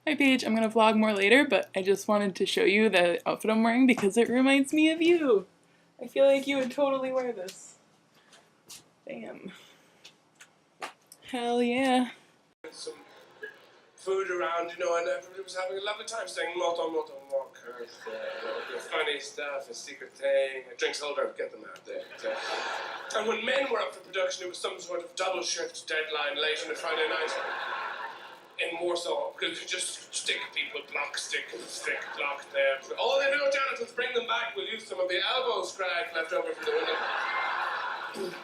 Hi Paige, I'm gonna vlog more later, but I just wanted to show you the outfit I'm wearing because it reminds me of you. I feel like you would totally wear this. Damn. Hell yeah. Some food around, you know, and everybody was having a lovely time saying motto, funny stuff, a secret thing, drinks holder, get them out there. And when men were up for production, it was some sort of double shift deadline late on a Friday night in Warsaw, because you just stick people, block, stick, block there. Oh, they know, Jonathan, bring them back, we'll use some of the elbow scrag left over from the window.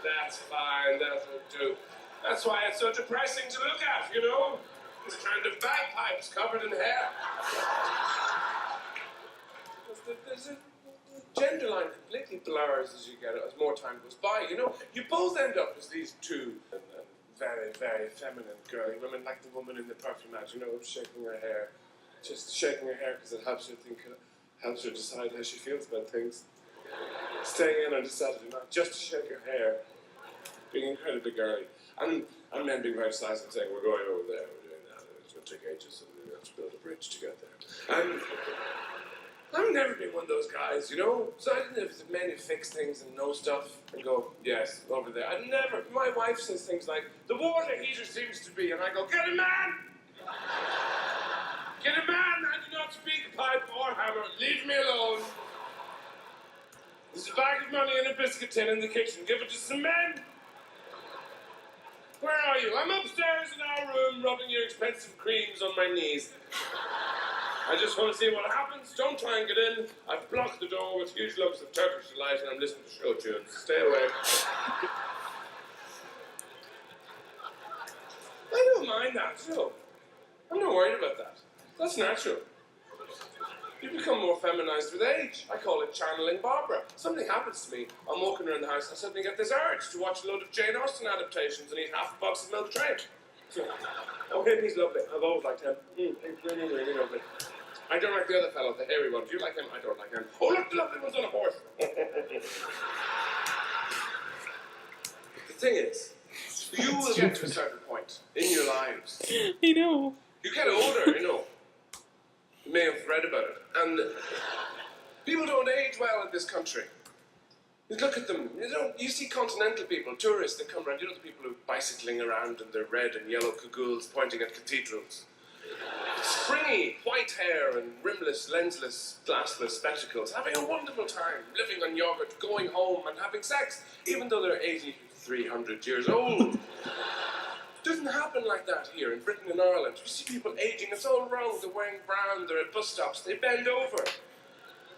That's fine, that'll do. That's why it's so depressing to look at, you know? This kind of bagpipes covered in hair. There's a gender line completely blurs as you get it, as more time goes by, you know? You both end up as these two very, very feminine girly women, like the woman in the perfume ad, you know, shaking her hair. Just shaking her hair because it helps her think, helps her decide how she feels about things. Staying in on a Saturday night just to shake her hair. Being incredibly girly. And men being very decisive and saying, we're going over there, we're doing that, it's going to take ages, and we have to build a bridge to get there. And I've never been one of those guys, you know? So I didn't have men who fix things and know stuff and go, yes, over there. I never, my wife says things like, the water heater seems to be, and I go, get a man! Get a man, I do not speak pipe or hammer, leave me alone. There's a bag of money and a biscuit tin in the kitchen, give it to some men. Where are you? I'm upstairs in our room rubbing your expensive creams on my knees. I just want to see what happens. Don't try and get in. I've blocked the door with huge lumps of Turkish delight and I'm listening to show tunes. Stay away. I don't mind that, you know. I'm not worried about that. That's natural. You become more feminized with age. I call it channeling Barbara. Something happens to me. I'm walking around the house and I suddenly get this urge to watch a load of Jane Austen adaptations and eat half a box of milk tray. Oh, him, he's lovely. I've always liked him. He's really, really lovely. I don't like the other fellow, the hairy one. Do you like him? I don't like him. Oh, look, the lovely one's on a horse. The thing is, you will get to a certain point in your lives. I know. You get older, you know. You may have read about it. And people don't age well in this country. You look at them, you see continental people, tourists that come around, you know the people who are bicycling around in their red and yellow cagoules pointing at cathedrals. Springy, white hair and rimless, lensless, glassless spectacles, having a wonderful time, living on yogurt, going home and having sex, even though they're 300 years old. It doesn't happen like that here in Britain and Ireland. You see people aging, it's all wrong. They're wearing brown, they're at bus stops, they bend over,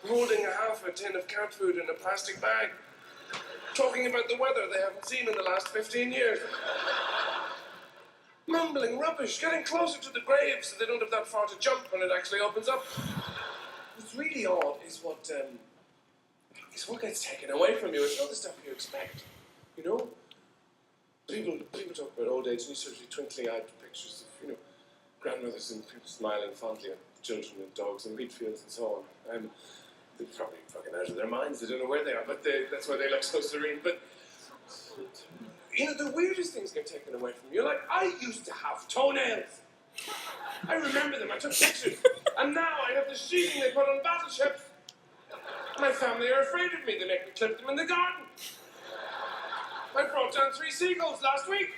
holding half a tin of cat food in a plastic bag, talking about the weather they haven't seen in the last 15 years. Mumbling rubbish, getting closer to the grave so they don't have that far to jump when it actually opens up. What's really odd is what gets taken away from you. It's not the stuff you expect, you know? People talk about old age and you sort of twinkling-eyed pictures of, you know, grandmothers and people smiling fondly at children and dogs and wheat fields and so on. They're probably fucking out of their minds. They don't know where they are, but that's why they look so serene. But, you know, the weirdest things get taken away from you. Like, I used to have toenails. I remember them. I took pictures. And now I have the sheeting they put on battleships. My family are afraid of me. They make me clip them in the garden. I brought down 3 seagulls last week.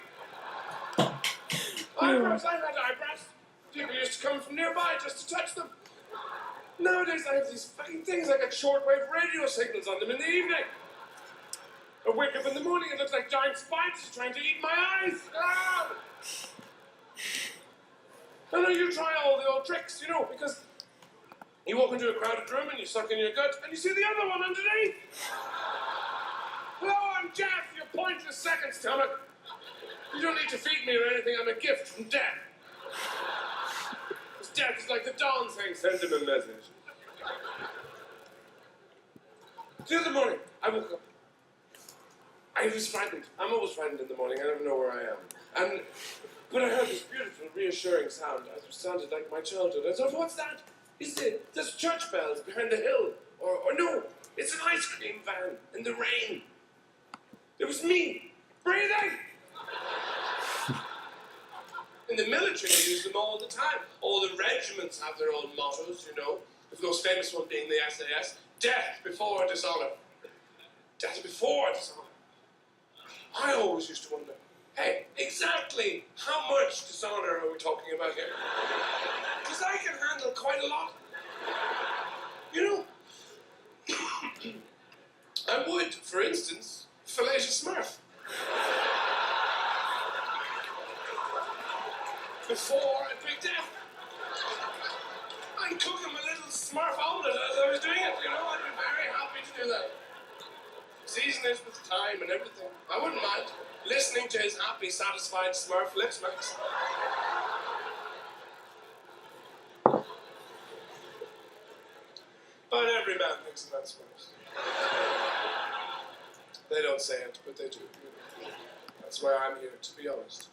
Eyebrows, I had eyebrows. People used to come from nearby just to touch them. Nowadays I have these fucking things, I get shortwave radio signals on them in the evening. I wake up in the morning, it looks like giant spiders trying to eat my eyes. Ah! I know you try all the old tricks, you know, because you walk into a crowded room and you suck in your gut and you see the other one underneath. Hello, I'm Jeff, your pointless second stomach. You don't need to feed me or anything, I'm a gift from death. Because death is like the dawn saying, send him a message. The other morning, I woke up. I was frightened. I'm always frightened in the morning, I never know where I am. But I heard this beautiful, reassuring sound. It sounded like my childhood. I thought, what's that? There's church bells behind the hill. Or no, it's an ice cream van in the rain. It was me, breathing. In the military, they use them all the time. All the regiments have their own mottos, you know. The most famous one being the SAS, death before dishonor. Death before dishonor. I always used to wonder, hey, exactly how much dishonor are we talking about here? Because I can handle quite a lot. You know, I would, for instance, fillet a Smurf. Before a big death. I'd cook him a little Smurf omelette as I was doing it, you know, I'd be very happy to do that. Season it with thyme and everything. I wouldn't mind listening to his happy, satisfied Smurf lips max. But every man thinks about Smurfs. They don't say it, but they do. That's why I'm here, to be honest.